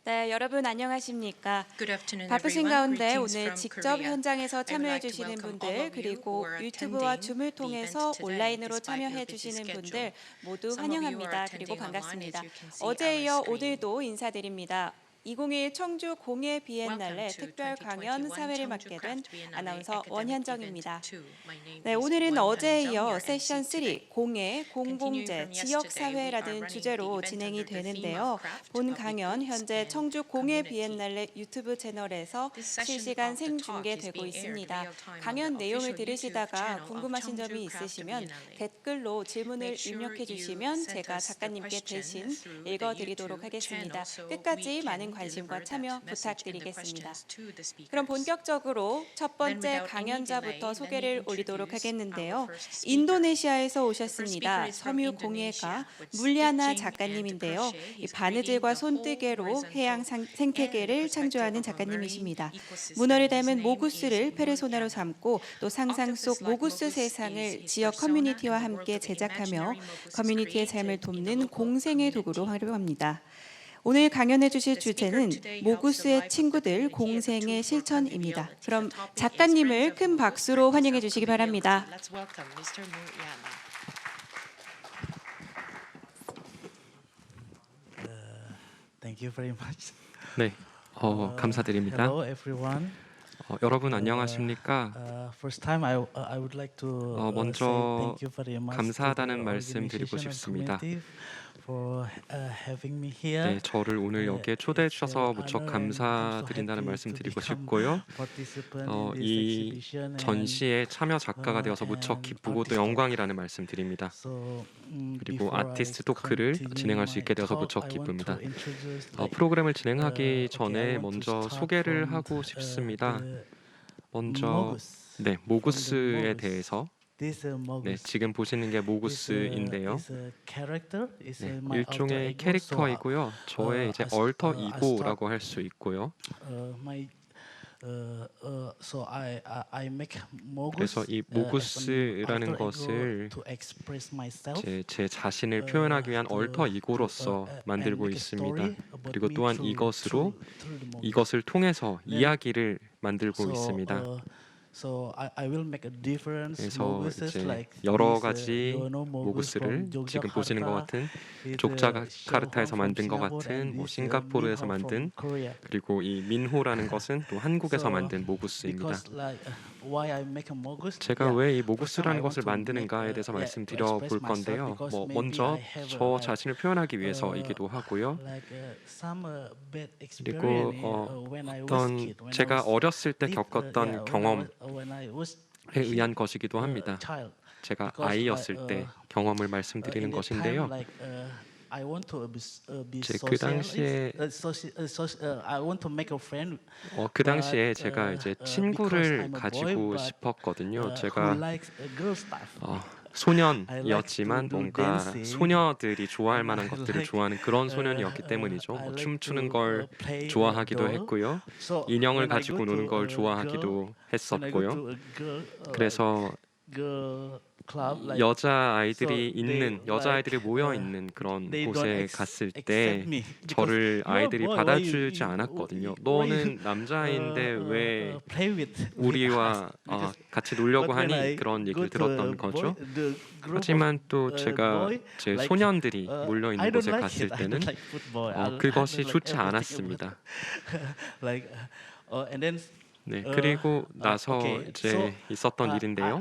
네, 여러분 안녕하십니까? Good afternoon, 바쁘신 everyone. 가운데 Greetings 오늘 from 직접 Korea. 현장에서 I would 참여해 like to 주시는 welcome all 분들 of you who 그리고 are 유튜브와 attending 줌을 the event 통해서 today, 온라인으로 despite your 참여해 busy 주시는 schedule. 분들 모두 Some of you are 환영합니다. 그리고 attending online, as 반갑습니다. you can see 어제에 our 이어 screen. 오늘도 인사드립니다. 2021 청주 공예 Welcome 비엔날레 to 특별 강연 2021 사회를 Cheongju 맡게 된 Craft Biennale 아나운서 Academic Event 원현정입니다. 2. My name 네, is 오늘은 Won 어제에 Hyun-jung, 이어 your 세션 MC today. 3 공예, Continuing 공공재, from yesterday, we are 지역사회라는 running the 주제로 event 진행이 under the theme 되는데요. of craft, 본 public 강연 goods, 현재 and 청주 공예 community. 비엔날레 유튜브 채널에서 This session 실시간 of the talk is 생중계되고 being aired 있습니다. real time on 강연 the 내용을 official YouTube 들으시다가 channel of 궁금하신 점이 Cheongju Craft 있으시면 Biennale. 댓글로 질문을 Make sure 입력해 you 주시면 send 제가 us the 작가님께 question 대신 through the 읽어드리도록 YouTube 하겠습니다. channel so 끝까지 we 많은 can 관심과 deliver 참여 that message and the 부탁드리겠습니다. questions to the speakers. 그럼 본격적으로 첫 Then 번째 without any 강연자부터 delay, let me 소개를 올리도록 introduce 하겠는데요. our first speaker. 인도네시아에서 The first 오셨습니다. speaker is from 섬유 Indonesia, 공예가 with 물리아나 stitching and 작가님인데요. crochet. 이 He's 바느질과 creating the whole 손뜨개로 horizontal 해양 and 생태계를 the perspective 창조하는 of a 작가님이십니다. marine ecosystem. 문어를 His 닮은 name is 모구스를 페르소나로 Mulyana. 삼고 또 상상 속 Octopus-like 모구스 Mogus 세상을 is his 지역 persona, 커뮤니티와 and the 함께 world of 제작하며 imaginary moguses 커뮤니티의 created 삶을 in the 돕는 local 공생의 도구로 community. 활용합니다. 오늘 강연해 주실 The speaker 주제는 today helps the 모구스의 life of the 친구들 community as a 공생의 tool for 실천입니다. conviviality. 그럼 The topic is 작가님을 Friends of 큰 Mogus, 박수로 Practice 환영해 of 주시기 Conviviality. 바랍니다. Let's welcome Mr. Mulyana. Thank you very much. 네, 감사드립니다. Hello everyone. 여러분 안녕하십니까? First time I would like to 먼저 say thank you very much 감사하다는 to the 말씀 드리고 organization and 싶습니다. community for having me here. 네, 저를 오늘 여기에 초대해 주셔서 무척 감사드린다는 말씀 드리고 싶고요. 이 전시의 참여 작가가 되어서 무척 기쁘고 또 영광이라는 말씀 드립니다. 그리고 아티스트 토크를 진행할 수 있게 되어서 무척 기쁩니다. 프로그램을 진행하기 전에 먼저 소개를 하고 싶습니다. 먼저 네, 모구스에 대해서 네, 지금 보시는 게 모구스인데요. 네, 일종의 캐릭터이고요. 저의 이제 얼터 이고라고 할 수 있고요. 그래서 이 모구스라는 것을 제 자신을 표현하기 위한 얼터 이고로서 만들고 있습니다. 그리고 또한 이것을 통해서 이야기를 만들고 있습니다. 그래서 이제 여러 가지 모구스를 지금 보시는 것 같은 족자카르타에서 만든 것 같은 싱가포르에서 만든 그리고 이 민호라는 것은 또 한국에서 만든 모구스입니다. 제가 왜 이 모구스라는 것을 만드는가에 대해서 말씀드려 볼 건데요. 먼저 저 자신을 표현하기 위해서이기도 하고요. 그리고 어떤 제가 어렸을 때 겪었던 경험에 의한 것이기도 합니다. 제가 아이였을 때 경험을 말씀드리는 것인데요. 그 당시에 제가 이제 친구를 가지고 싶었거든요. 제가 소년이었지만 뭔가 소녀들이 좋아할 만한 것들을 좋아하는 그런 소년이었기 때문이죠. 춤추는 걸 좋아하기도 했고요. 인형을 가지고 노는 걸 좋아하기도 했었고요. 그래서 여자아이들이 모여 있는 그런 곳에 갔을 때 저를 아이들이 받아주지 않았거든요. 너는 남자인데 왜 우리와 같이 놀려고 하니? 그런 얘기를 들었던 거죠. 하지만 또 제가 제 소년들이 몰려 있는 곳에 갔을 때는 그것이 좋지 않았습니다. 네, 그리고 나서 이제 있었던 일인데요.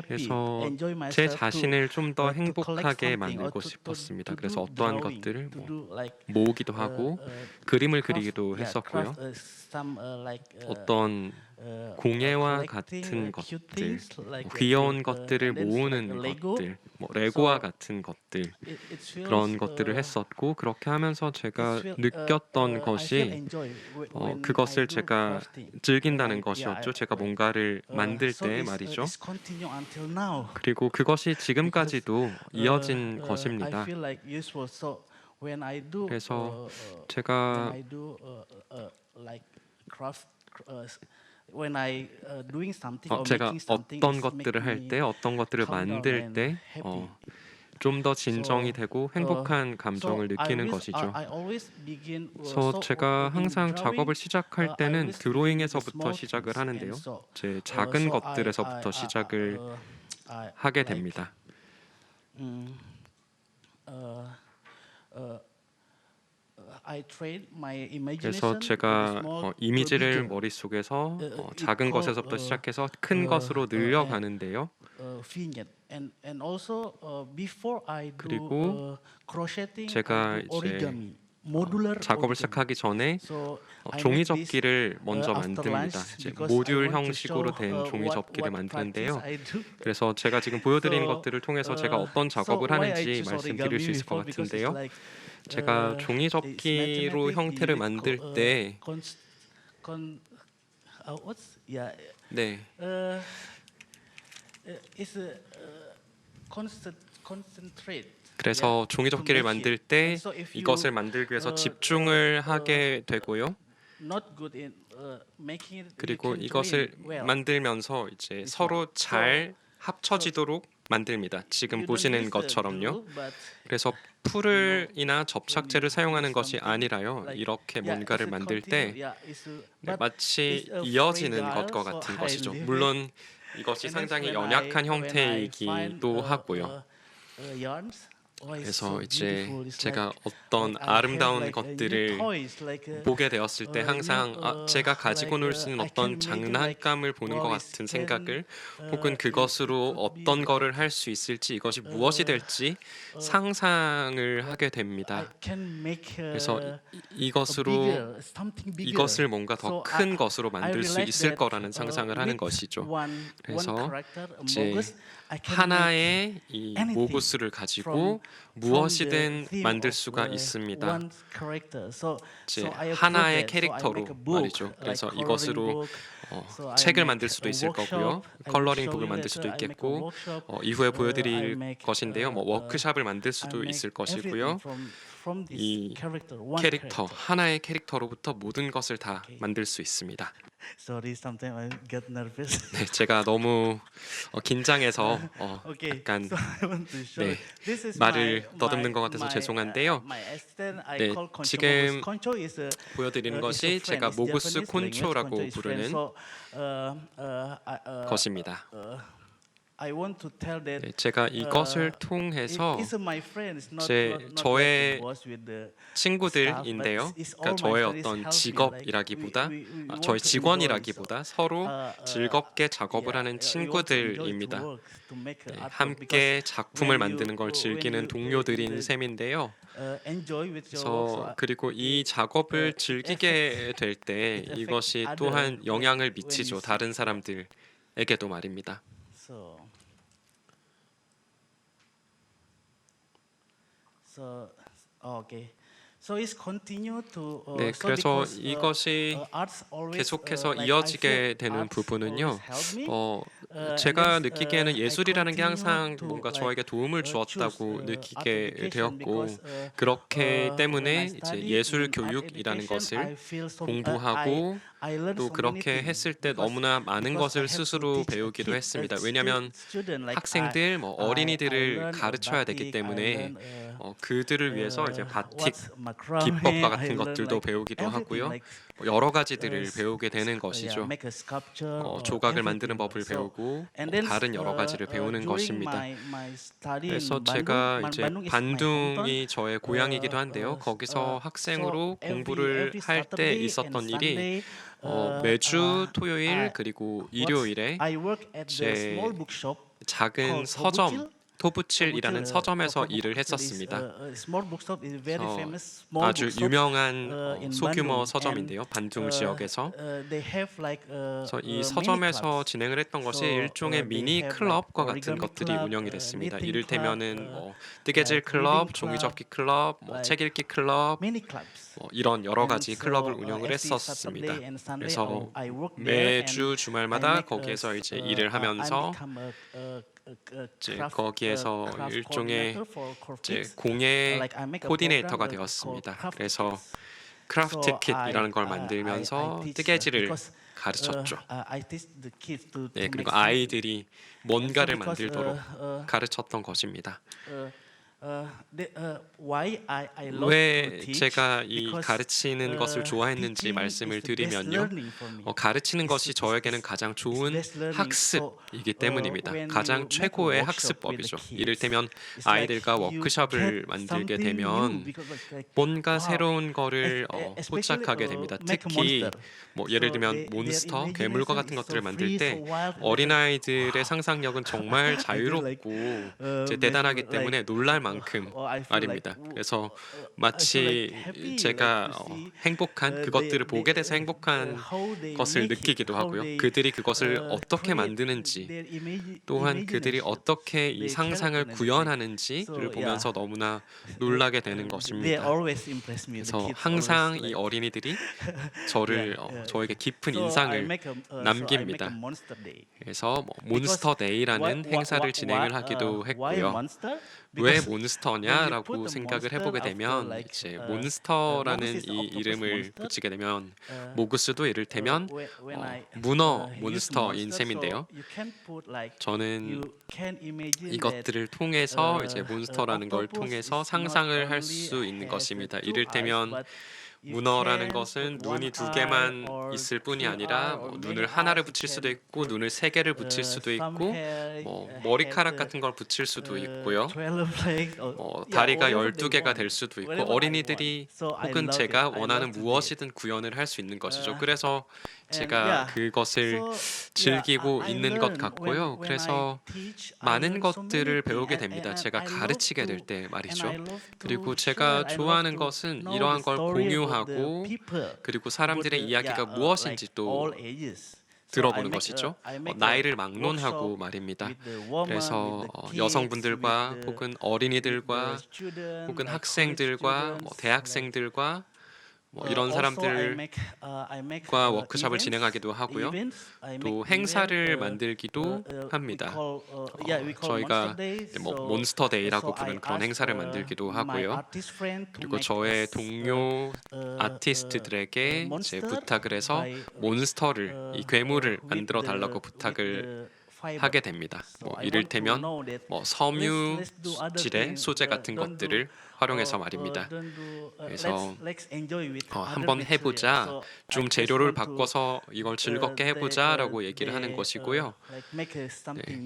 그래서 제 자신을 좀 더 행복하게 만들고 싶었습니다. 그래서 어떠한 것들을 모으기도 하고 그림을 그리기도 했었고요. 어떤 공예와 같은 것들, 귀여운 것들을 모으는 것들, 레고와 같은 것들 그런 것들을 했었고 그렇게 하면서 제가 느꼈던 것이 그것을 제가 즐긴다는 것이었죠. 제가 뭔가를 만들 때 말이죠. 그리고 그것이 지금까지도 이어진 것입니다. 그래서 제가 어떤 것들을 할 때, 어떤 것들을 만들 때 좀 더 진정이 되고 행복한 감정을 느끼는 것이죠. 그래서 제가 항상 작업을 시작할 때는 드로잉에서부터 시작을 하는데요. 제 작은 것들에서부터 시작을 하게 됩니다. 그래서 제가 이미지를 머릿속에서 작은 것에서부터 시작해서 큰 것으로 늘려가는데요. 그리고 제가 이제 작업을 시작하기 전에 종이 접기를 먼저 만듭니다. 이제 모듈 형식으로 된 종이 접기를 만드는데요. 그래서 제가 지금 보여드리는 것들을 통해서 제가 어떤 작업을 하는지 말씀드릴 수 있을 것 같은데요. 제가 종이 접기로 형태를 만들 때 네. 그래서 종이 접기를 만들 때 이것을 만들기 위해서 집중을 하게 되고요. 그리고 이것을 만들면서 이제 서로 잘 합쳐지도록 만듭니다. 지금 보시는 것처럼요. 그래서 풀이나 접착제를 사용하는 것이 아니라요. 이렇게 뭔가를 만들 때 마치 이어지는 것과 같은 것이죠. 물론 이것이 상당히 연약한 형태이기도 하고요. 그래서 이제 제가 어떤 아름다운 것들을 보게 되었을 때 항상 제가 가지고 놀 수 있는 어떤 장난감을 보는 것 같은 생각을 혹은 그것으로 어떤 거를 할 수 있을지 이것이 무엇이 될지 상상을 하게 됩니다. 그래서 이것으로 이것을 뭔가 더 큰 것으로 만들 수 있을 거라는 상상을 하는 것이죠. 그래서 이제 하나의 이 모구스를 가지고 무엇이든 만들 수가 있습니다. 이제 하나의 캐릭터로 말이죠. 그래서 이것으로 책을 만들 수도 있을 거고요. 컬러링 북을 만들 수도 있겠고 이후에 보여드릴 것인데요. 워크샵을 만들 수도 있을 것이고요. 이 캐릭터 하나의 캐릭터로부터 모든 것을 다 만들 수 있습니다. Sorry, sometimes I get nervous. 네, 제가 너무 긴장해서 약간 네, 말을 더듬는 것 같아서 죄송한데요. 네, 지금 보여드리는 것이 제가 모구스 콘초라고 부르는 것입니다. 네, 제가 이것을 통해서 저의 친구들인데요. 그러니까 저의 어떤 직업이라기보다 저의 직원이라기보다 서로 즐겁게 작업을 하는 친구들입니다. 네, 함께 작품을 만드는 걸 즐기는 동료들인 셈인데요. 그리고 이 작업을 즐기게 될 때 이것이 또한 영향을 미치죠. 다른 사람들에게도 말입니다. 네, 그래서 이것이 계속해서 이어지게 되는 부분은요. 제가 느끼기에는 예술이라는 게 항상 뭔가 저에게 도움을 주었다고 느끼게 되었고 그렇기 때문에 이제 예술 교육이라는 것을 공부하고 또 그렇게 했을 때 너무나 많은 것을 스스로 배우기도 했습니다. 왜냐하면 학생들, 어린이들을 가르쳐야 되기 때문에 그들을 위해서 이제 바틱 기법과 같은 것들도 배우기도 하고요. 여러 가지들을 배우게 되는 것이죠. 조각을 만드는 법을 배우고 다른 여러 가지를 배우는 것입니다. 그래서 제가 이제 반둥이 저의 고향이기도 한데요. 거기서 학생으로 공부를 할 때 있었던 일이 매주 토요일 그리고 일요일에 제 작은 서점 토부칠이라는 서점에서 일을 했었습니다. 아주 유명한 소규모 서점인데요. 반둥 지역에서. 그래서 이 서점에서 진행을 했던 것이 일종의 미니 클럽과 같은 것들이 운영이 됐습니다. 이를테면은 뜨개질 클럽, 종이접기 클럽, 책 읽기 클럽, 이런 여러 가지 클럽을 운영을 했었습니다. 그래서 매주 주말마다 거기에서 이제 일을 하면서 이제 거기에서 일종의 이제 공예 코디네이터가 되었습니다. 그래서 크래프트 킷이라는 걸 만들면서 뜨개질을 가르쳤죠. 네, 그리고 아이들이 뭔가를 만들도록 가르쳤던 것입니다. 왜 제가 이 가르치는 것을 좋아했는지 말씀을 드리면요. 가르치는 것이 저에게는 가장 좋은 학습이기 때문입니다. 가장 최고의 학습법이죠. 이를테면 아이들과 워크숍을 만들게 되면 뭔가 새로운 거를 포착하게 됩니다. 특히 뭐 예를 들면 몬스터, 괴물과 같은 것들을 만들 때 어린아이들의 상상력은 정말 자유롭고 이제 대단하기 때문에 놀랄 만큼 말입니다. 그래서 마치 제가 행복한 그것들을 보게 돼서 행복한 것을 느끼기도 하고요. 그들이 그것을 어떻게 만드는지 또한 그들이 어떻게 이 상상을 구현하는지를 보면서 너무나 놀라게 되는 것입니다. 그래서 항상 이 어린이들이 저를 저에게 깊은 인상을 남깁니다. 그래서 뭐 몬스터 데이라는 행사를 진행을 하기도 했고요. 왜 몬스터냐라고 생각을 해보게 되면 이제 몬스터라는 이 이름을 붙이게 되면 모구스도 이를테면 문어 몬스터인 셈인데요. 저는 이것들을 통해서 이제 몬스터라는 걸 통해서 상상을 할 수 있는 것입니다. 이를테면 문어라는 것은 눈이 두 개만 있을 뿐이 아니라 눈을 하나를 붙일 수도 있고 눈을 세 개를 붙일 수도 있고 머리카락 같은 걸 붙일 수도 있고요. 다리가 12개가 될 수도 있고 어린이들이 혹은 제가 원하는 무엇이든 구현을 할 수 있는 것이죠. 그래서 제가 그것을 즐기고 있는 것 같고요. 그래서 많은 것들을 배우게 됩니다. 제가 가르치게 될 때 말이죠. 그리고 제가 좋아하는 것은 이러한 걸 공유하고 그리고 사람들의 이야기가 무엇인지 또 들어보는 것이죠. 나이를 막론하고 말입니다. 그래서 여성분들과 혹은 어린이들과 혹은 학생들과 대학생들과 이런 사람들과 워크숍을 진행하기도 하고요. 또 행사를 만들기도 합니다. 저희가 몬스터 데이라고 부르는 그런 행사를 만들기도 하고요. 그리고 저의 동료 아티스트들에게 이제 부탁을 해서 몬스터를 이 괴물을 만들어 달라고 부탁을 하게 됩니다. 이를테면 섬유질의 소재 같은 것들을 활용해서 말입니다. 그래서 한번 해보자, 좀 재료를 바꿔서 이걸 즐겁게 해보자라고 얘기를 하는 것이고요. 네,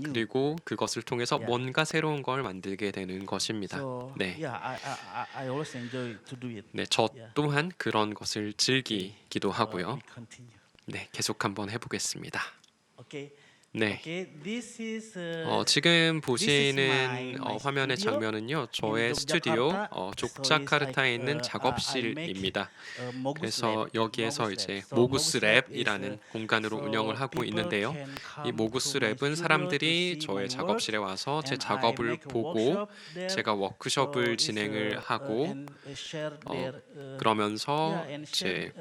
그리고 그것을 통해서 뭔가 새로운 걸 만들게 되는 것입니다. 네, 네, 저 또한 그런 것을 즐기기도 하고요. 네, 계속 한번 해보겠습니다. 네, 지금 보시는 화면의 장면은요, 저의 스튜디오 족자카르타에 있는 작업실입니다. 그래서 여기에서 이제 모구스 랩이라는 공간으로 운영을 하고 있는데요. 이 모구스 랩은 사람들이 저의 작업실에 와서 제 작업을 보고 제가 워크숍을 진행을 하고 그러면서 이제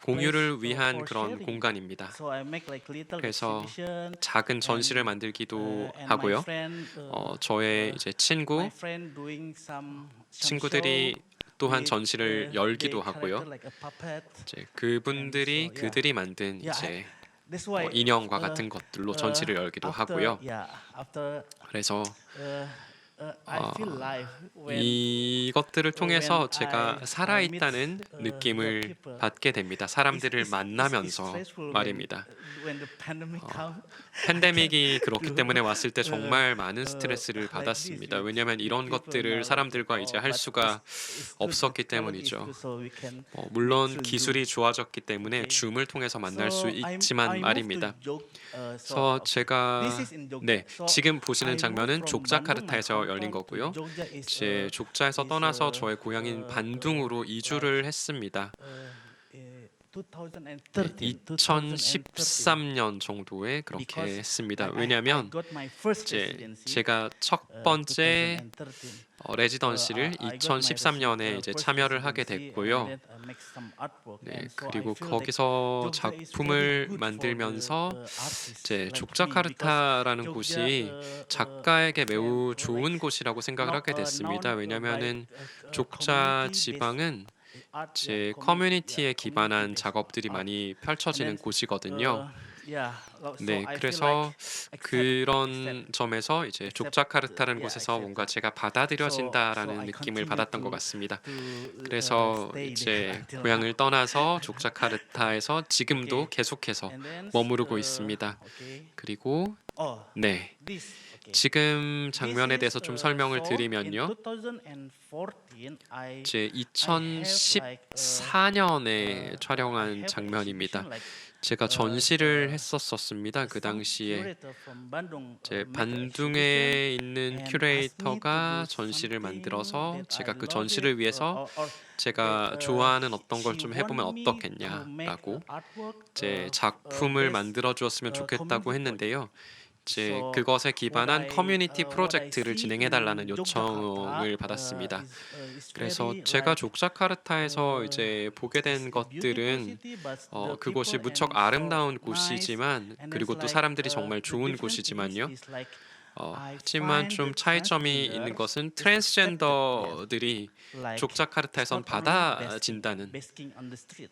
공유를 위한 그런 공간입니다. 그래서 작은 전시를 만들기도 하고요. 저의 이제 친구들이 또한 전시를 열기도 하고요. 이제 그들이 만든 이제 인형과 같은 것들로 전시를 열기도 하고요. 그래서 이것들을 통해서 제가 살아있다는 느낌을 받게 됩니다. 사람들을 만나면서 말입니다. 팬데믹이 그렇기 때문에 왔을 때 정말 많은 스트레스를 받았습니다. 왜냐하면 이런 것들을 사람들과 이제 할 수가 없었기 때문이죠. 물론 기술이 좋아졌기 때문에 줌을 통해서 만날 수 있지만 말입니다. 그래서 제가 지금 보시는 장면은 족자카르타에서 열린 거고요. 이제 족자에서 떠나서 저의 고향인 반둥으로 이주를 했습니다. 2013년 정도에 그렇게 했습니다. 왜냐하면 제가 첫 번째 레지던시를 2013년에 이제 참여를 하게 됐고요. 네, 그리고 거기서 작품을 만들면서 이제 족자카르타라는 곳이 작가에게 매우 좋은 곳이라고 생각을 하게 됐습니다. 왜냐하면은 족자 지방은 제 커뮤니티에 기반한 작업들이 많이 펼쳐지는 곳이거든요. 네, 그래서 그런 점에서 이제 족자카르타라는 곳에서 뭔가 제가 받아들여진다라는 느낌을 받았던 것 같습니다. 그래서 이제 고향을 떠나서 족자카르타에서 지금도 계속해서 머무르고 있습니다. 그리고 네, 지금 장면에 대해서 좀 설명을 드리면요. 이제 2014년에 촬영한 장면입니다. 제가 전시를 했었습니다. 그 당시에 제 반둥에 있는 큐레이터가 전시를 만들어서 제가 그 전시를 위해서 제가 좋아하는 어떤 걸 좀 해보면 어떻겠냐라고 제 작품을 만들어 주었으면 좋겠다고 했는데요. 이제 그것에 기반한 커뮤니티 프로젝트를 진행해 달라는 요청을 받았습니다. 그래서 제가 족자카르타에서 이제 보게 된 것들은 그곳이 무척 아름다운 곳이지만 그리고 또 사람들이 정말 좋은 곳이지만요. 하지만 좀 차이점이 있는 것은 트랜스젠더들이 족자카르타에선 받아진다는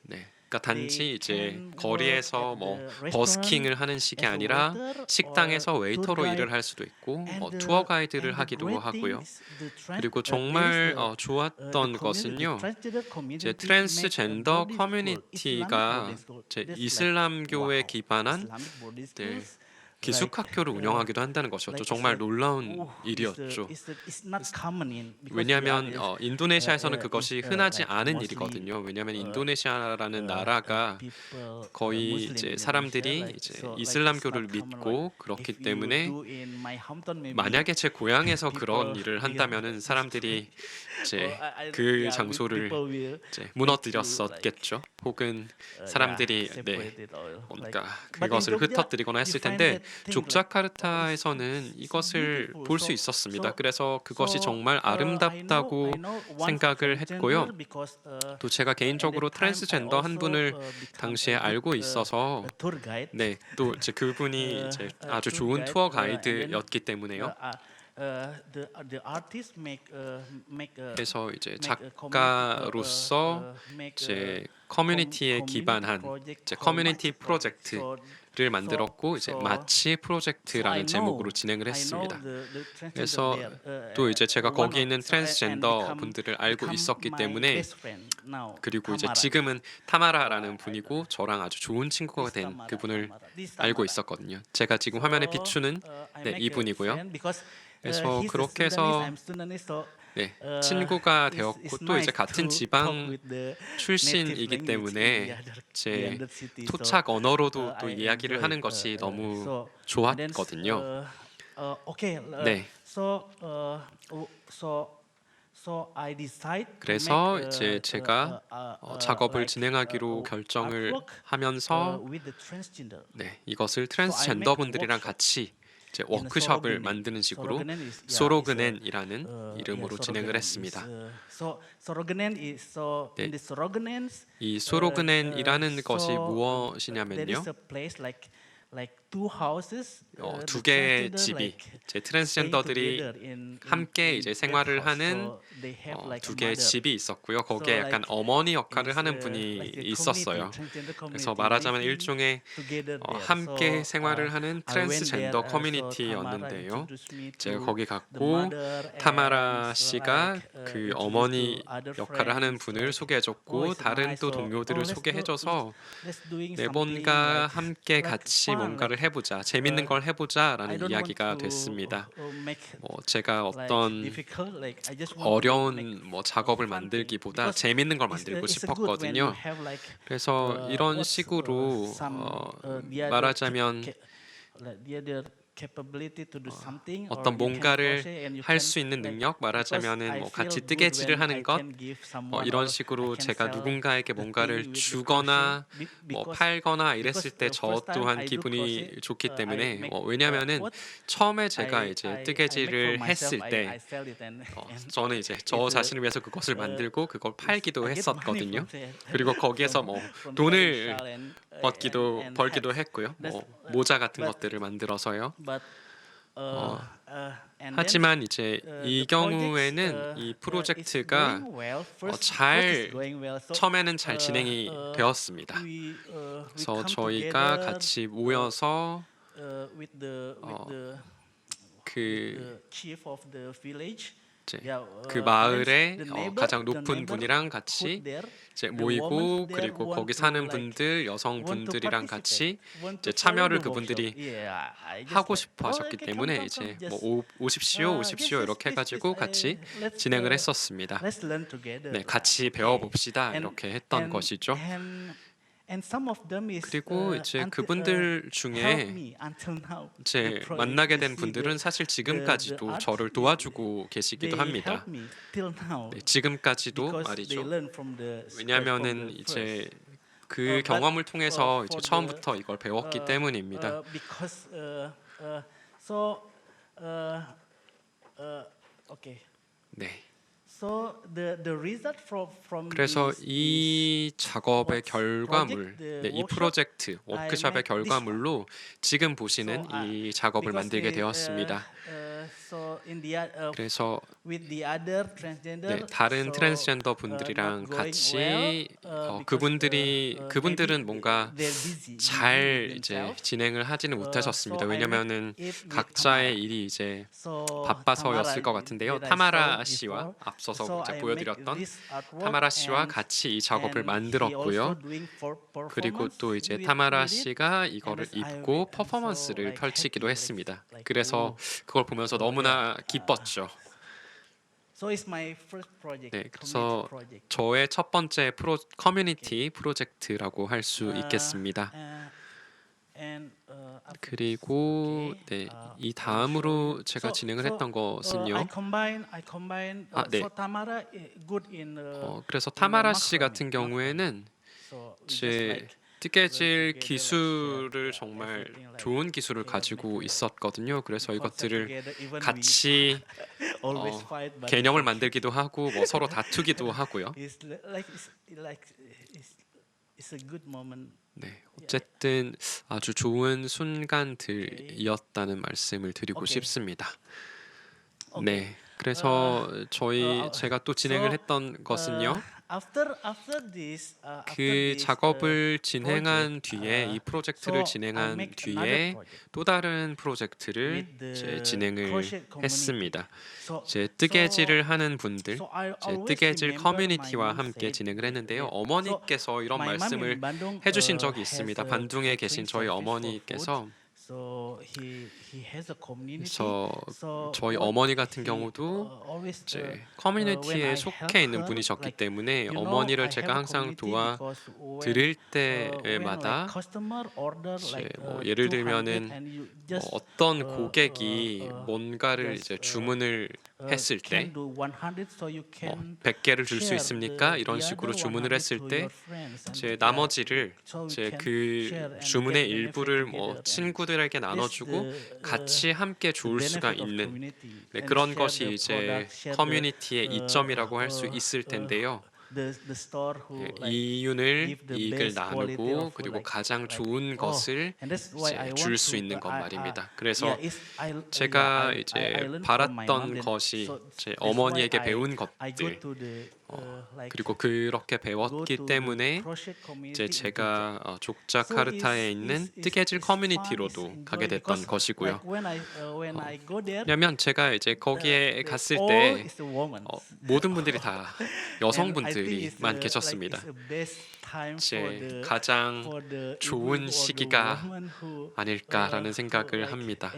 네. 그러니까 단지 이제 거리에서 뭐 버스킹을 하는 식이 아니라 식당에서 웨이터로 일을 할 수도 있고 투어 가이드를 하기도 하고요. 그리고 정말 좋았던 것은요. 이제 트랜스젠더 커뮤니티가 이제 이슬람교에 기반한 네, 기숙학교를 운영하기도 한다는 것이었죠. 정말 놀라운 일이었죠. 왜냐하면 인도네시아에서는 그것이 흔하지 않은 일이거든요. 왜냐하면 인도네시아라는 나라가 거의 이제 사람들이 이제 이슬람교를 믿고 그렇기 때문에 만약에 제 고향에서 그런 일을 한다면은 사람들이 이제 그 장소를 이제 무너뜨렸었겠죠. 혹은 사람들이 네, 뭔가 그것을 흩어뜨리거나 했을 텐데 족자카르타에서는 이것을 볼 수 있었습니다. 그래서 그것이 정말 아름답다고 생각을 했고요. 또 제가 개인적으로 트랜스젠더 한 분을 당시에 알고 있어서 네, 또 이제 그분이 이제 아주 좋은 투어 가이드였기 때문에요. 그래서 이제 작가로서 이제 커뮤니티에 기반한 이제 커뮤니티 프로젝트를 만들었고 이제 마치 프로젝트라는 제목으로 진행을 했습니다. 그래서 또 이제 제가 거기 있는 트랜스젠더 분들을 알고 있었기 때문에 그리고 이제 지금은 타마라라는 분이고 저랑 아주 좋은 친구가 된 그분을 알고 있었거든요. 제가 지금 화면에 비추는 네, 이분이고요. 그래서 그렇게 해서 네, 친구가 되었고 또 이제 같은 지방 출신이기 때문에 제 토착 언어로도 또 이야기를 하는 것이 너무 좋았거든요. 네. 그래서 이제 제가 작업을 진행하기로 결정을 하면서 네, 이것을 트랜스젠더 분들이랑 같이 이제 워크숍을 만드는 식으로 소로그넨이라는 이름으로 진행을 했습니다. 네, 이 소로그넨이라는 것이 무엇이냐면요. 두 개의 집이 제 트랜스젠더들이 함께 이제 생활을 하는 두 개의 집이 있었고요. 거기에 약간 어머니 역할을 하는 분이 있었어요. 그래서 말하자면 일종의 함께 생활을 하는 트랜스젠더 커뮤니티였는데요. 제가 거기 갔고 타마라 씨가 그 어머니 역할을 하는 분을 소개해줬고 다른 또 동료들을 소개해줘서 네, 뭔가 함께 같이 뭔가를 해보자, 재밌는 걸 해보자라는 이야기가 됐습니다. 제가 어떤 어려운 작업을 만들기보다 재밌는 걸 만들고 싶었거든요. 그래서 이런 식으로 말하자면 어떤 뭔가를 할 수 있는 능력, 말하자면은 같이 뜨개질을 하는 것, 이런 식으로 제가 누군가에게 뭔가를 주거나 팔거나 이랬을 때 저 또한 기분이 좋기 때문에 왜냐면은 처음에 제가 이제 뜨개질을 했을 때 저는 이제 저 자신을 위해서 그것을 만들고 그걸 팔기도 했었거든요. 그리고 거기에서 돈을 벌기도 했고요. 모자 같은 것들을 만들어서요. 하지만 이제 이 경우에는 이 프로젝트가 잘 처음에는 잘 진행이 되었습니다. 그래서 저희가 같이 모여서 그 이제 그 마을의 가장 높은 분이랑 같이 이제 모이고 그리고 거기 사는 분들 여성분들이랑 같이 이제 참여를 그분들이 하고 싶어 하셨기 때문에 이제 뭐 오십시오 이렇게 해가지고 같이 진행을 했었습니다. 네, 같이 배워봅시다 이렇게 했던 것이죠. 그리고 이제 그분들 중에 이제 만나게 된 분들은 사실 지금까지도 저를 도와주고 계시기도 합니다. 네, 지금까지도 말이죠. 왜냐하면은 이제 그 경험을 통해서 이제 처음부터 이걸 배웠기 때문입니다. 네. 그래서 이 작업의 결과물, 네, 이 프로젝트 워크숍의 결과물로 지금 보시는 이 작업을 만들게 되었습니다. 그래서 네, 다른 트랜스젠더 분들이랑 같이 그분들은 뭔가 잘 이제 진행을 하지는 못하셨습니다. 왜냐면은 각자의 일이 이제 바빠서였을 것 같은데요. 타마라 씨와 앞서서 이제 보여드렸던 타마라 씨와 같이 이 작업을 만들었고요. 그리고 또 이제 타마라 씨가 이거를 입고 퍼포먼스를 펼치기도 했습니다. 그래서 그걸 보면서 너무나 기뻤죠. 네, 그래서 저의 첫 번째 커뮤니티 프로젝트라고 할 수 있겠습니다. 그리고 네, 이 다음으로 제가 진행을 했던 것은요. 네. 그래서 타마라 씨 같은 경우에는 제 뜨개질 기술을 정말 좋은 기술을 가지고 있었거든요. 그래서 이것들을 같이 개념을 만들기도 하고 뭐 서로 다투기도 하고요. 네, 어쨌든 아주 좋은 순간들이었다는 말씀을 드리고 싶습니다. 네, 그래서 제가 또 진행을 했던 것은요. 그 작업을 진행한 뒤에 이 프로젝트를 진행한 뒤에 또 다른 프로젝트를 이제 진행을 했습니다. 제 뜨개질을 하는 분들, 제 뜨개질 커뮤니티와 함께 진행을 했는데요. 어머니께서 이런 말씀을 해주신 적이 있습니다. 반둥에 계신 저희 어머니께서 그래서 저희 어머니 같은 경우도 이제 커뮤니티에 속해 있는 분이셨기 때문에 어머니를 제가 항상 도와드릴 때마다 이제 뭐 예를 들면은 어떤 고객이 뭔가를 이제 주문을 했을 때 100개를 줄 수 있습니까? 이런 식으로 주문을 했을 때 이제 나머지를 이제 그 주문의 일부를 뭐 친구들에게 나눠주고 같이 함께 좋을 수가 있는 그런 것이 이제 커뮤니티의 이점이라고 할 수 있을 텐데요. 이익을 나누고 그리고 가장 좋은 것을 줄 수 있는 것 말입니다. 그래서 제가 이제 바랐던 것이 제 어머니에게 배운 것들 그리고 그렇게 배웠기 때문에 이제 제가 족자카르타에 있는 뜨개질 커뮤니티로도 가게 됐던 것이고요. 왜냐면 제가 이제 거기에 갔을 때 모든 분들이 다 여성분들이만 계셨습니다. 제 가장 좋은 시기가 아닐까라는 생각을 합니다.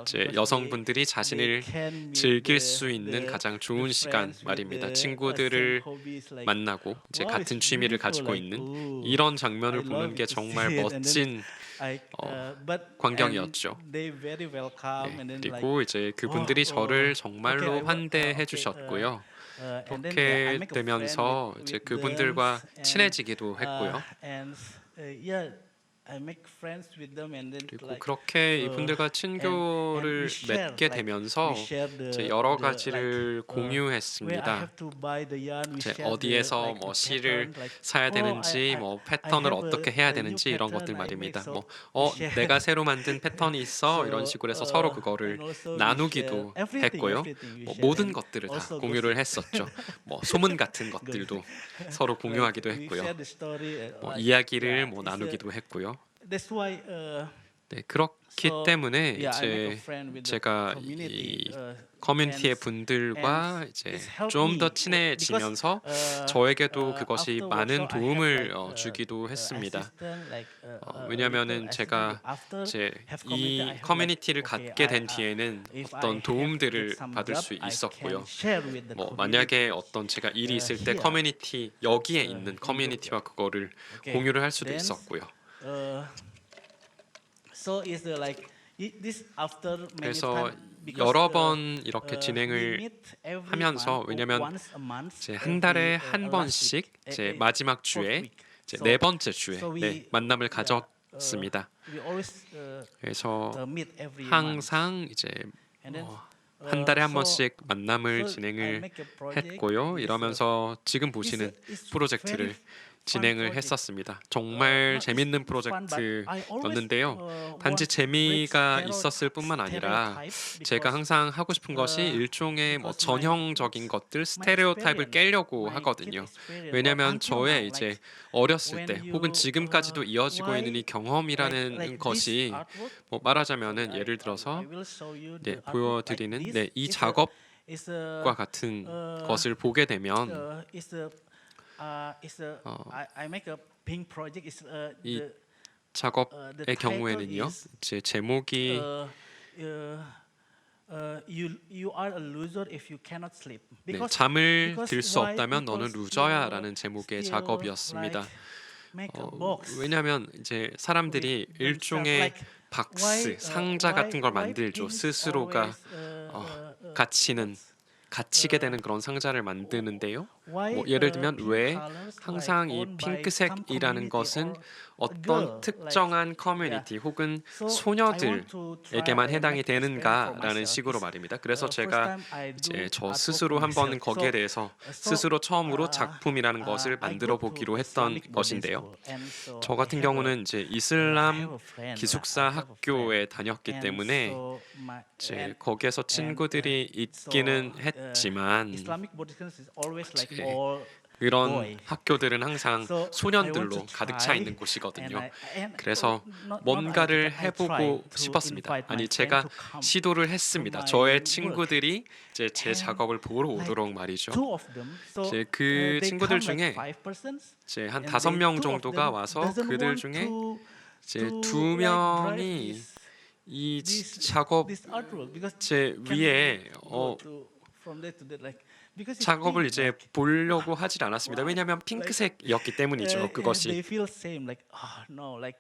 제 여성분들이 자신을 즐길 수 있는 가장 좋은 시간 말입니다. 친구들을 만나고 이제 같은 취미를 가지고 있는 이런 장면을 보는 게 정말 멋진 광경이었죠. 네, 그리고 이제 그분들이 저를 정말로 환대해 주셨고요. 그렇게 되면서 이제 그분들과 친해지기도 했고요. I make friends with them and then 그리고 like 그렇게 이분들과 and 친교를 we share, 맺게 like, 되면서 we share 이제 여러 the, 가지를 where I 공유했습니다. have to buy the yarn, we 이제 share 어디에서 the, like, 뭐 the 실을 pattern, like, 사야 oh, 되는지 뭐 I 패턴을 have 어떻게 a 해야 new 되는지 이런 pattern 것들 I made, 말입니다. so 뭐 we share. 내가 새로 만든 패턴이 있어 이런 So, 식으로 해서 서로 그거를 and also we 나누기도 share everything, 했고요. everything we 뭐 share. 모든 And 것들을 다 also 공유를 gossip. 했었죠. 뭐 소문 같은 것들도 서로 공유하기도 We 했고요. share the story, 뭐 like, 이야기를 yeah, 뭐 it's a- 나누기도 했고요. That's why 네, 그렇기 so, 때문에 yeah, I make a 이제 friend with the 제가 community, 이 커뮤니티의 and 분들과 and 이제 this helped 좀 더 me 친해지면서 because, 저에게도 그것이 after 많은 workshop, I 도움을 have, like, 주기도 했습니다. assistant, like, 왜냐하면은 little 제가 assistant. After 이제 have community, I 이 have, 커뮤니티를 like, okay, 갖게 된 I- 뒤에는 if I 어떤 have 도움들을 get some 받을 job, 수 I can 있었고요. share with the 뭐 community. 만약에 어떤 제가 일이 있을 때 here. 커뮤니티 여기에 있는 커뮤니티와 그거를 Okay. 공유를 할 수도 Then, 있었고요. So is like this after many 그래서 time, because, 여러 번 이렇게 we 진행을 meet every 하면서 month, 왜냐면 once a month, 이제 한 달에 every, 한 last 번씩 week, 이제 마지막 fourth 주에 week. 이제 So- 네 번째 주에 so we- 네, 만남을 yeah, 가졌습니다. we always 그래서 meet every month. 항상 이제 And then, 한 달에 한 so- 번씩 만남을 so I 진행을 make a project, 했고요. this, 이러면서 지금 보시는 it's 프로젝트를 very 진행을 project. 했었습니다. 정말 not 재밌는 fun, but I always, 프로젝트였는데요. 단지 want 재미가 break 있었을 뿐만 아니라 stereotype 제가 because, 항상 하고 싶은 것이 일종의 뭐 전형적인 것들, 스테레오타입을 깨려고 하거든요. 왜냐하면 저의 이제 어렸을 때 혹은 지금까지도 이어지고 있는 이 경험이라는 것이 뭐 말하자면은 예를 들어서 네, 보여드리는 네, 이 작업과 같은 것을 보게 되면 I make a pink project. Is 이 the 작업의 the title 경우에는요, is, 제 제목이 you are a loser if you cannot sleep. 네, Because 잠을 because 들 수 why? 없다면 너는 Because 루저야라는 제목의 still 작업이었습니다. like make a box. 왜냐하면 이제 사람들이 with 일종의 themselves, like, 박스, why, 상자 같은 걸 why 만들죠. things 스스로가 always, 갇히는 갇히게 되는 그런 상자를 만드는데요. why, 뭐 예를 들면 pink 왜 colors, 항상 like, 이 owned by 핑크색이라는 some 것은 community or 어떤 girl, 특정한 like, 커뮤니티 혹은 So, I want 소녀들에게만 to try 해당이 and make experiment for 되는가라는 myself. 식으로 It's, 말입니다. 그래서 first 제가 time I do 이제 저 artwork 스스로 for 한번 myself. 거기에 So, 대해서 so, 스스로 처음으로 uh, 작품이라는 것을 I 만들어 go to 보기로 했던 Islamic boarding 것인데요. school, and so 저 I 같은 have a- 경우는 이제 I 이슬람 have a friend, 기숙사 I have a 학교에 friend. 다녔기 And 때문에 so 이제 and 거기에서 친구들이 있기는 했지만 Islamic boarding school is always like 이제 all 그런 boy. 학교들은 항상 So, I 소년들로 want to 가득 차 try, 있는 곳이거든요. and 그래서 not 뭔가를 I 해보고 tried to 싶었습니다. invite my 아니 friend 제가 to come 시도를 to 했습니다. my 저의 work. 친구들이 이제 제 And 작업을 보러 like 오도록 말이죠. Two of them. So, 이제 그 they 친구들 come 중에 like 5%, 이제 한 and 5명 two of 정도가 them 와서 doesn't 그들 want 중에 to 이제 like 2명이 drive 이 this 작업 this artwork because 제 can 위에 go to from there to there, like because it's 작업을 pink, 이제 like, 보려고 하질 않았습니다. 왜냐하면 핑크색이었기 때문이죠. they 그것이 feel same like no like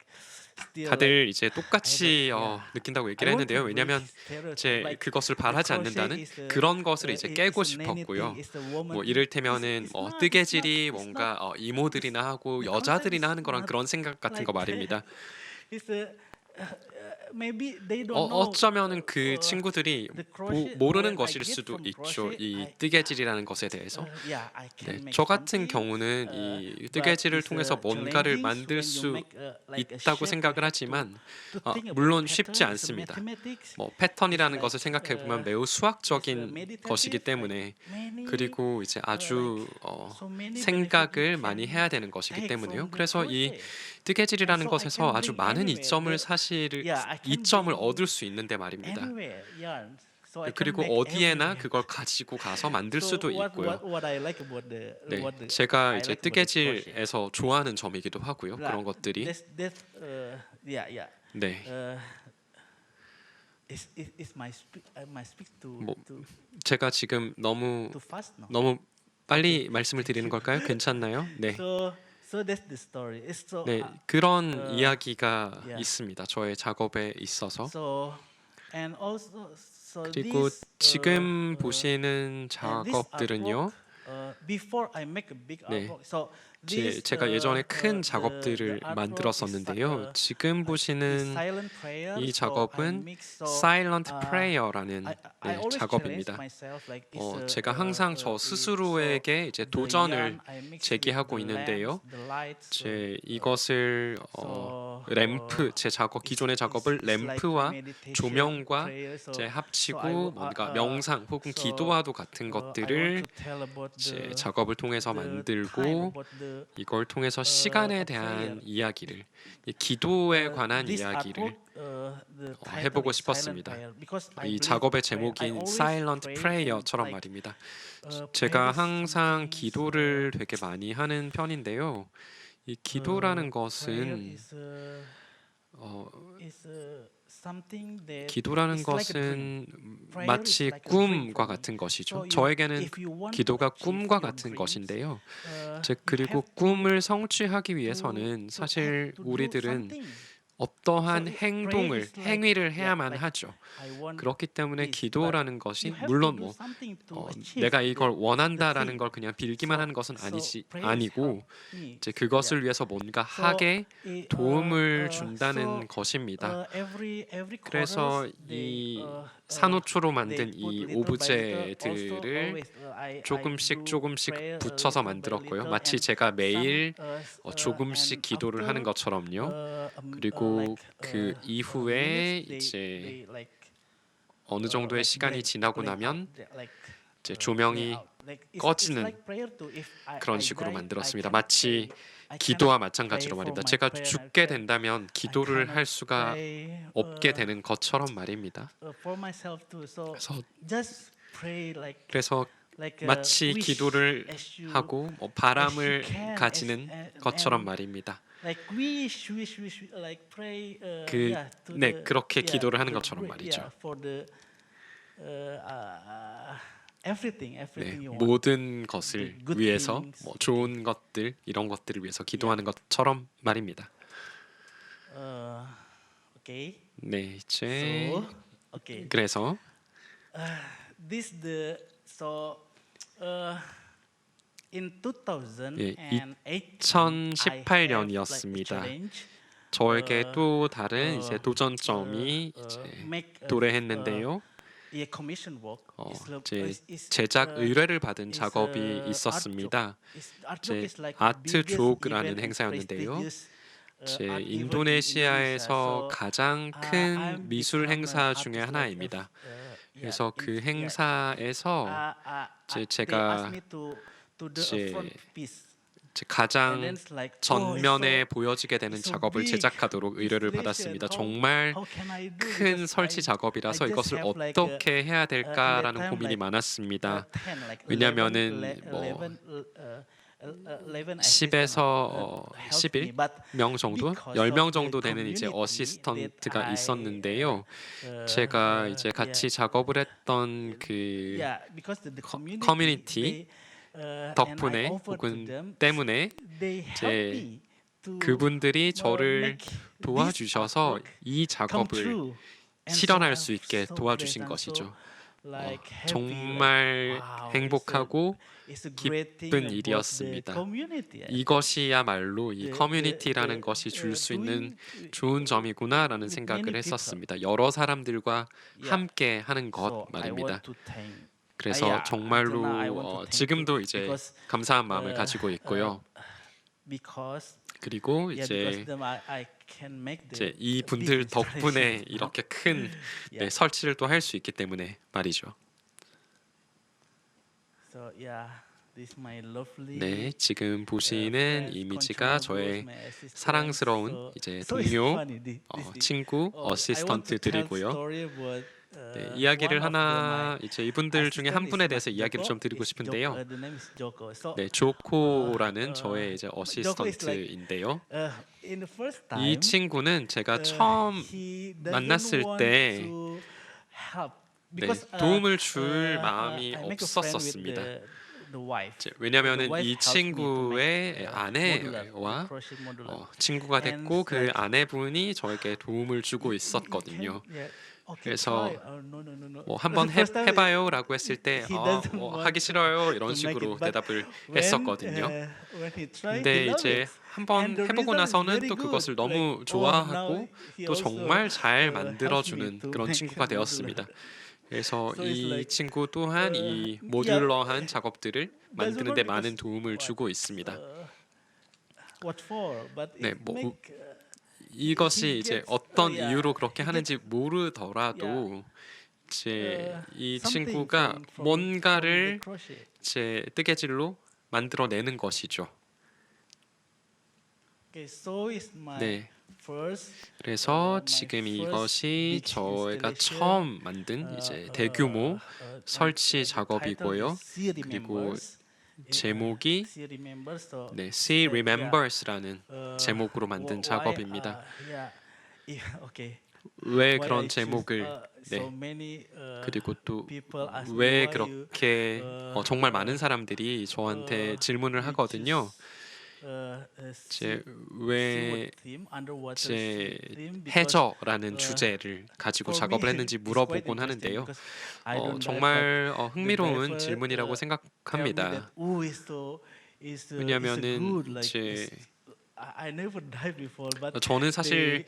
still 다들 이제 똑같이 yeah. 느낀다고 얘기를 I want 했는데요. to 왜냐하면 break stereotype, 제 like 그것을 the 바라지 crochet 않는다는 is a- 그런 것을 이제 is 깨고 an anything, 싶었고요. is a woman 뭐 thing. 이를테면은 It's not- 뜨개질이 it's not- 뭔가 이모들이나 하고 the 여자들이나 concept 하는 is 거랑 not 그런 생각 같은 거 like 말입니다. It's maybe they don't know. 어쩌면은 그 친구들이 the crochet, 모르는 when I 것일 get 수도 from 있죠. crochet, 이 I- 뜨개질이라는 것에 대해서. yeah, I can 네, make 저 같은 something, 경우는 이 but 뜨개질을 it's, 통해서 뭔가를 challenging 만들 when you 수 make, like a 있다고 shape, 생각을 you have to- 하지만 to think about 물론 pattern, 쉽지 it's a 않습니다. mathematics, 뭐 패턴이라는 like, 것을 생각해 보면 매우 it's a 수학적인 meditative, 것이기 like 때문에 many, 그리고 이제 아주 so many 생각을 benefits you 많이 can 해야 되는 것이기 take 때문에요. from the 그래서 이 crochet. 뜨개질이라는 So I 것에서 can 아주 bring 많은 anywhere. 이점을 The- 사실 yeah, I can 이점을 bring 얻을 수 있는데 말입니다. Anywhere, yarn. So I can 그리고 make 어디에나 everywhere. 그걸 가지고 가서 만들 So 수도 what 있고요. I like about the 네, what the, 제가 I 이제 like about the crochet. 뜨개질에서 좋아하는 점이기도 하고요. Like, 그런 것들이 yeah. 네, Is my speak 뭐, too 제가 지금 너무 fast now? 빨리 말씀을 드리는 걸까요? 괜찮나요? 네. So that's the story. It's so 네, 그런 uh, 이야기가 yeah. 있습니다. 저의 작업에 있어서. so and also so 그리고 this, 지금 보시는 and this 작업들은요. artwork, before I make a big 네. artwork, so this, 제가 예전에 큰 the 작업들을 artwork is 만들었었는데요. 지금 is 보시는 silent prayer, 이 so I 작업은 mix, so, Silent uh, Prayer라는 I 네, always 작업입니다. challenge myself, like, it's, 제가 항상 저 스스로에게 이제 도전을 제기하고 있는데요. 이것을 램프, 제 작업 기존의 작업을 램프와 조명과 이제 합치고 뭔가 명상 혹은 기도와도 같은 것들을 제 작업을 통해서 만들고 이걸 통해서 시간에 대한 이야기를, 이 기도에 관한 이야기를 해보고 싶었습니다. 이 작업의 제목인 Silent Prayer처럼 말입니다. 제가 항상 기도를 되게 많이 하는 편인데요. 이 기도라는 것은 기도라는 것은 마치 꿈과 같은 것이죠. 저에게는 기도가 꿈과 같은 것인데요. 그리고 꿈을 성취하기 위해서는 사실 우리들은 어떠한 행위를 해야만 하죠. 그렇기 때문에 기도라는 것이 물론 내가 이걸 원한다라는 걸 그냥 빌기만 하는 것은 아니고 이제 그것을 위해서 뭔가 하게 도움을 준다는 것입니다. 그래서 이 산호초로 만든 이 오브제들을 조금씩 붙여서 만들었고요. 마치 제가 매일 조금씩 기도를 하는 것처럼요. 그리고 그 이후에 이제 어느 정도의 시간이 지나고 나면 이제 조명이 꺼지는 그런 식으로 만들었습니다. 마치 기도와 마찬가지로 말입니다. 제가 죽게 된다면 기도를 할 수가 없게 되는 것처럼 말입니다. 그래서 마치 기도를 하고 바람을 가지는 것처럼 말입니다. 그렇게 기도를 하는 것처럼 말이죠. 모든 것을 위해서 좋은 것들, 이런 것들을 위해서 기도하는 것처럼 말입니다. 네, 이제 그래서 in 2018년이었습니다. 저에게 또 다른 이제 도전점이 이제 도래했는데요. 제작 의뢰를 받은 작업이 있었습니다. 아트 조그라는 행사였는데요. 인도네시아에서 가장 큰 미술 행사 중에 하나입니다. 그래서 그 행사에서 제가 가장 전면에 보여지게 되는 작업을 제작하도록 의뢰를 받았습니다. 정말 큰 설치 작업이라서 이것을 어떻게 해야 될까라는 고민이 많았습니다. 왜냐하면은 10에서 11명 정도, 10명 정도 되는 이제 어시스턴트가 있었는데요. 제가 이제 같이 작업을 했던 그 커뮤니티 덕분에 혹은 때문에 그분들이 저를 도와주셔서 이 작업을 실현할 수 있게 도와주신 것이죠. 정말 행복하고 기쁜 일이었습니다. 이것이야말로 이 커뮤니티라는 것이 줄 수 있는 좋은 점이구나라는 생각을 했었습니다. 여러 사람들과 함께 하는 것 말입니다. 그래서 정말로 지금도 이제 감사한 마음을 가지고 있고요. 그리고 이제 이 분들 덕분에 이렇게 큰 설치를 또 할 수 있기 때문에 말이죠. 네, 지금 보시는 이미지가 저의 사랑스러운 이제 동료, 친구, 어시스턴트들이고요. 이야기를 하나 이제 이분들 중에 한 분에 대해서 이야기를 좀 드리고 싶은데요. 조코라는 저의 이제 어시스턴트인데요. 이 친구는 제가 처음 만났을 때 도움을 줄 마음이 없었습니다. 왜냐하면은 이 친구의 아내와 친구가 됐고 그 아내분이 저에게 도움을 주고 있었거든요. 그래서 no. 뭐 한번 The first time 해봐요라고 했을 때 he doesn't 뭐 want 하기 싫어요 이런 to make 식으로 it, but 대답을 when, 했었거든요. when he tried, 근데 he loved 이제 it. 한번 And the 해보고 result is 나서는 very 또 good. 그것을 너무 Like, now 좋아하고 he 또 also, 정말 잘 helps me 만들어주는 to 그런 make 친구가 a 되었습니다. modular. 그래서 So it's 이 like, 친구 또한 이 모듈러한 작업들을 만드는 데 많은 도움을 주고 있습니다. What for? But 네, it 뭐 make 이것이 he 이제 gets, 어떤 yeah, 이유로 그렇게 he 하는지 gets, 모르더라도 이제 이 something 친구가 from the 뭔가를 crochet. 제 뜨개질로 만들어내는 것이죠. Okay, so is my 네, first. 그래서 my 지금 first 이것이 big 저희가 installation, 처음 만든 이제 대규모 설치 작업이고요. 그리고 제목이 네, She Remembers라는 제목으로 만든 작업입니다. 왜 그런 제목을 네, 그리고 또 왜 그렇게 정말 많은 사람들이 저한테 질문을 하거든요. 왜 제 해저라는 주제를 가지고 작업을 했는지 물어보곤 하는데요. 정말 흥미로운 질문이라고 생각합니다. 왜냐하면은 제 저는 사실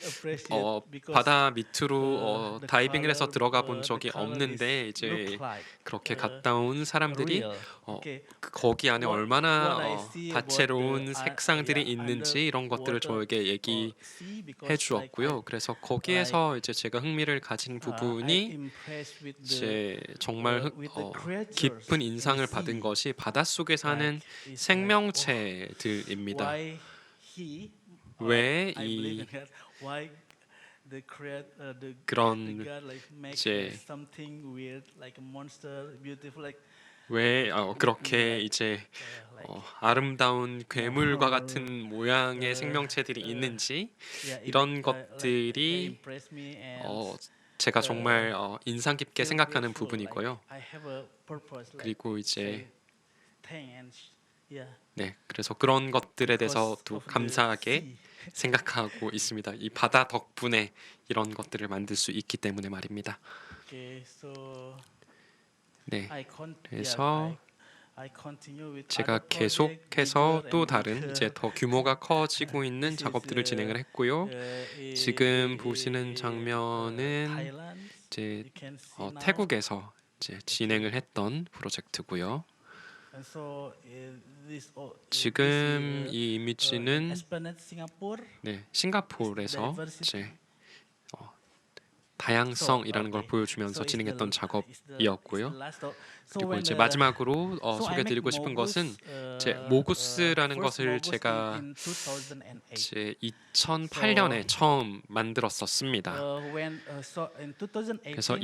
바다 밑으로 다이빙을 해서 들어가 본 적이 없는데 이제 그렇게 갔다 온 사람들이 거기 안에 얼마나 다채로운 색상들이 있는지 이런 것들을 저에게 얘기해 주었고요. 그래서 거기에서 이제 제가 흥미를 가진 부분이 이제 정말 깊은 인상을 받은 것이 바닷속에 사는 생명체들입니다. 왜 이 그런 이제 왜 그렇게 이제 아름다운 괴물과 같은 모양의 생명체들이 있는지 이런 것들이 제가 정말 인상 깊게 생각하는 부분이고요. 그리고 이제 네, 그래서 그런 것들에 대해서 또 감사하게 생각하고 있습니다. 이 바다 덕분에 이런 것들을 만들 수 있기 때문에 말입니다. 네, 그래서 제가 계속해서 또 다른 이제 더 규모가 커지고 있는 작업들을 진행을 했고요. 지금 보시는 장면은 이제 태국에서 이제 진행을 했던 프로젝트고요. 지금 이 이미지는 네, 싱가포르에서 이제 다양성이라는 걸 보여주면서 진행했던 작업이었고요. 그리고 이제 마지막으로 소개드리고 싶은 것은 제 모구스라는 것을 제가 제 2008년에 처음 만들었었습니다. 그래서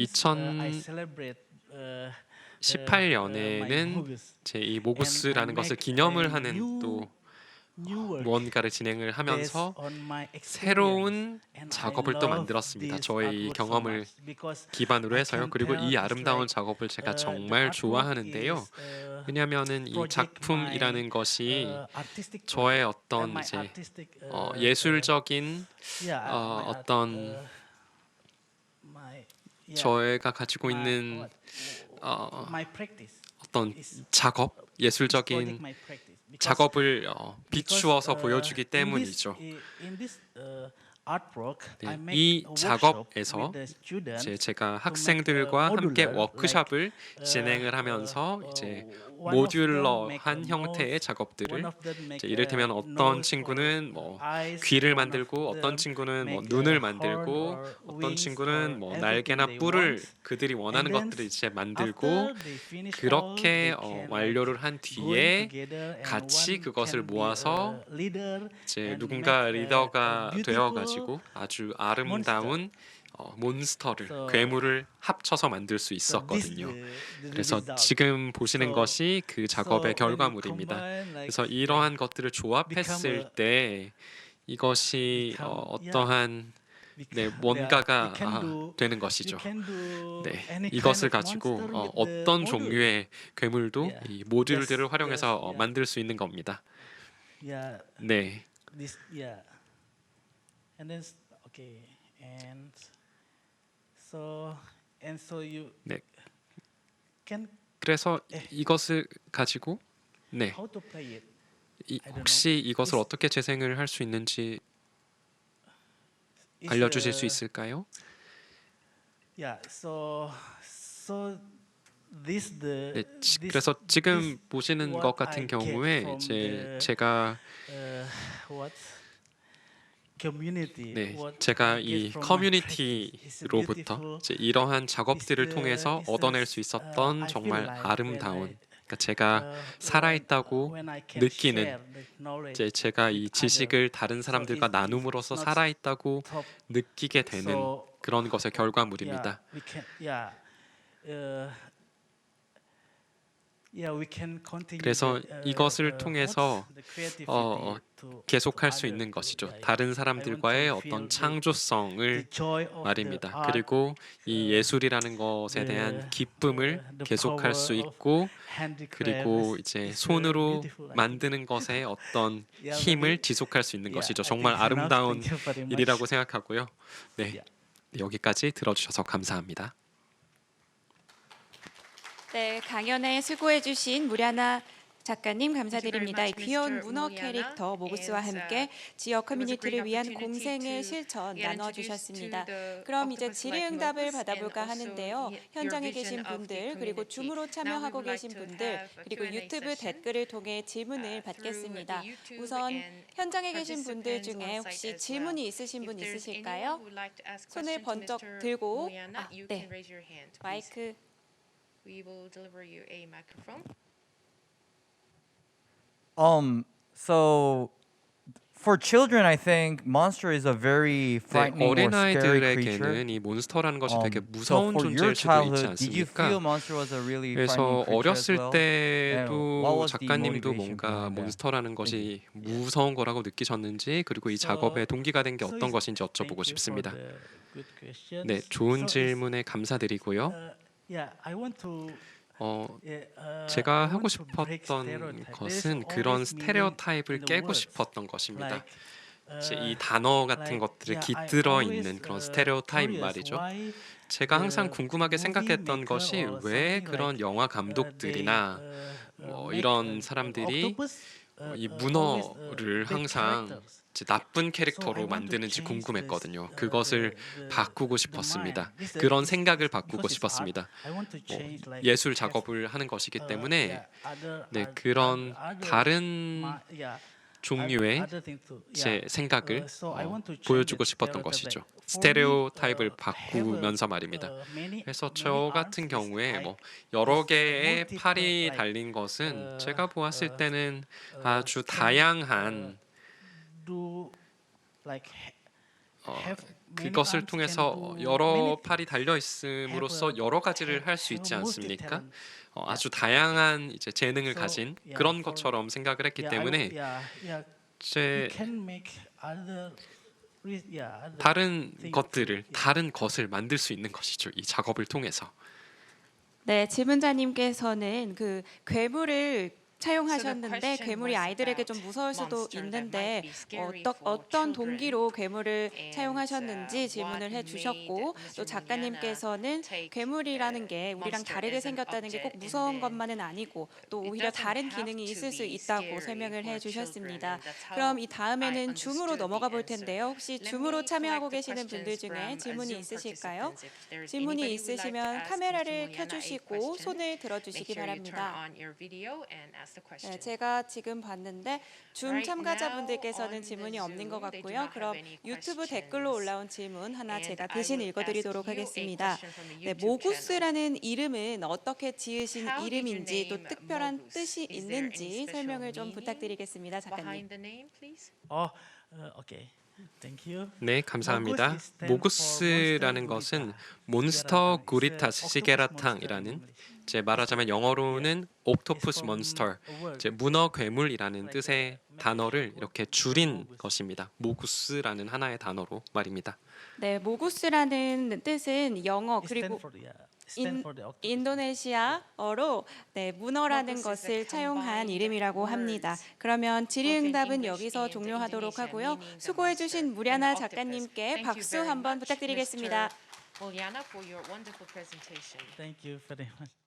2018년에는 제 이 모구스라는 것을 기념을 하는 또 무언가를 진행을 하면서 새로운 작업을 또 만들었습니다. 저의 이 경험을 기반으로 해서요. 그리고 이 아름다운 작업을 제가 정말 좋아하는데요. 왜냐하면은 이 작품이라는 것이 저의 어떤 이제 예술적인 어떤 저희가 가지고 있는 어떤 작업, 예술적인 작업을 비추어서 보여주기 때문이죠. 네, 이 작업에서 제가 학생들과 함께 워크숍을 진행을 하면서 이제 모듈러한 형태의 작업들을 이제 이를테면 어떤 친구는 뭐 귀를 만들고 어떤 친구는 뭐 눈을 만들고 어떤 친구는 뭐 날개나 뿔을 그들이 원하는 것들을 이제 만들고 그렇게 완료를 한 뒤에 같이 그것을 모아서 이제 누군가 리더가 되어가지고 아주 아름다운 몬스터를 괴물을 합쳐서 만들 수 있었거든요. 그래서 지금 보시는 것이 그 작업의 결과물입니다. 그래서 이러한 것들을 조합했을 때 이것이 어떠한 네, 뭔가가 되는 것이죠. 네, 이것을 가지고 어떤 종류의 괴물도 이 모듈들을 활용해서 만들 수 있는 겁니다. 네. So and so you 네. can 그래서 이것을 가지고 네, how to play it? 혹시 이것을 어떻게 재생을 할 수 있는지 Is, 알려주실 수 있을까요? Yeah. So this the 네, this 그래서 지금 this 보시는 what 것 같은 I get 경우에 from 이제 the, 제가 what community. 네, what 제가 I get 이 from my practice is 커뮤니티로부터 beautiful. 이제 이러한 작업들을 Is, 통해서 is, 얻어낼 수 있었던 I 정말 feel like 아름다운, when 그러니까 제가 살아있다고 when I can 느끼는 share the knowledge 이제 제가 이 with 지식을 others. 다른 So 사람들과 it's 나눔으로써 not 살아있다고 top. 느끼게 되는 So 그런 것의 결과물입니다. we can we can continue 그래서 that, 이것을 통해서 the creativity to 계속할 수 other, 있는 것이죠. yeah, 다른 I 사람들과의 want to feel 어떤 the 창조성을 joy of the 말입니다. art, 그리고 이 예술이라는 것에 대한 기쁨을 계속할 수 있고, 그리고 이제 손으로 만드는 것의 어떤 힘을 지속할 수 있는 것이죠. 정말 아름다운 일이라고 생각하고요. 네, 여기까지 들어주셔서 감사합니다. 네, 강연에 수고해주신 무ля나 작가님 감사드립니다. 이 귀여운 문어 캐릭터 모구스와 함께 지역 커뮤니티를 위한 공생의 실천 나눠주셨습니다. 그럼 이제 질의응답을 받아볼까 하는데요. 현장에 계신 분들, 그리고 줌으로 참여하고 계신 분들, 그리고 유튜브 댓글을 통해 질문을 받겠습니다. 우선 현장에 계신 분들 중에 혹시 질문이 있으신 분 있으실까요? 손을 번쩍 들고, 네, 마이크. We will deliver you a microphone. So for children, I think monster is a very 네, frightening or scary creature. 어린아이들에게는 이 몬스터라는 것이 되게 So 무서운 for your 존재일 수도 있지 childhood, did you feel 않습니까? monster was a really 그래서 frightening creature as 어렸을 well? 때도 what was the 작가님도 motivation 뭔가 behind that? 몬스터라는 것이 무서운 거라고 느끼셨는지, 그리고 이 작업의 동기가 된 게 어떤 것인지 여쭤보고 싶습니다. 네, 좋은 질문에 감사드리고요. I want to 제가 하고 싶었던 것은 그런 스테레오타입을 깨고 싶었던 것입니다. 이제 이 단어 같은 것들에 깃들어 있는 그런 스테레오타입 말이죠. 제가 항상 궁금하게 생각했던 것이 왜 그런 영화 감독들이나 이런 사람들이 이 문어를 항상 이제 나쁜 캐릭터로 만드는지 궁금했거든요. 그것을 바꾸고 싶었습니다. 그런 생각을 바꾸고 싶었습니다. 예술 작업을 하는 것이기 때문에 네, 그런 다른 종류의 제 생각을 보여주고 싶었던 것이죠. 스테레오 타입을 바꾸면서 말입니다. 그래서 저 같은 경우에 뭐 여러 개의 팔이 달린 것은 제가 보았을 때는 아주 다양한 그것을 통해서 여러 팔이 달려 있음으로써 여러 가지를 할 수 있지 않습니까? 아주 다양한 이제 재능을 가진 그런 것처럼 생각을 했기 때문에 제 다른 것을 만들 수 있는 것이죠. 이 작업을 통해서. 네, 질문자님께서는 그 괴물을 차용하셨는데 괴물이 아이들에게 좀 무서울 수도 있는데 어떤 동기로 괴물을 차용하셨는지 질문을 해주셨고, 또 작가님께서는 괴물이라는 게 우리랑 다르게 생겼다는 게 꼭 무서운 것만은 아니고 또 오히려 다른 기능이 있을 수 있다고 설명을 해주셨습니다. 그럼 이 다음에는 줌으로 넘어가 볼 텐데요. 혹시 줌으로 참여하고 계시는 분들 중에 질문이 있으실까요? 질문이 있으시면 카메라를 켜주시고 손을 들어주시기 바랍니다. 네, 제가 지금 봤는데 줌 참가자분들께서는 질문이 없는 것 같고요. 그럼 유튜브 댓글로 올라온 질문 하나 제가 대신 읽어드리도록 하겠습니다. 네, 모구스라는 이름은 어떻게 지으신 이름인지 또 특별한 뜻이 있는지 설명을 좀 부탁드리겠습니다, 작가님. Okay. Thank you. 네, 감사합니다. 모구스라는 것은 몬스터 구리타스 시게라탕이라는, 이제 말하자면 영어로는 옥토푸스 몬스터, 이제 문어 괴물이라는 뜻의 단어를 이렇게 줄인 것입니다. 모구스라는 하나의 단어로 말입니다. 네, 모구스라는 뜻은 영어 그리고 인도네시아어로 네, 문어라는 것을 차용한 이름이라고 합니다. 그러면 질의응답은 여기서 종료하도록 하고요. 수고해주신 무ля나 작가님께 박수 한번 부탁드리겠습니다. Uliana, for your wonderful presentation. Thank you very much.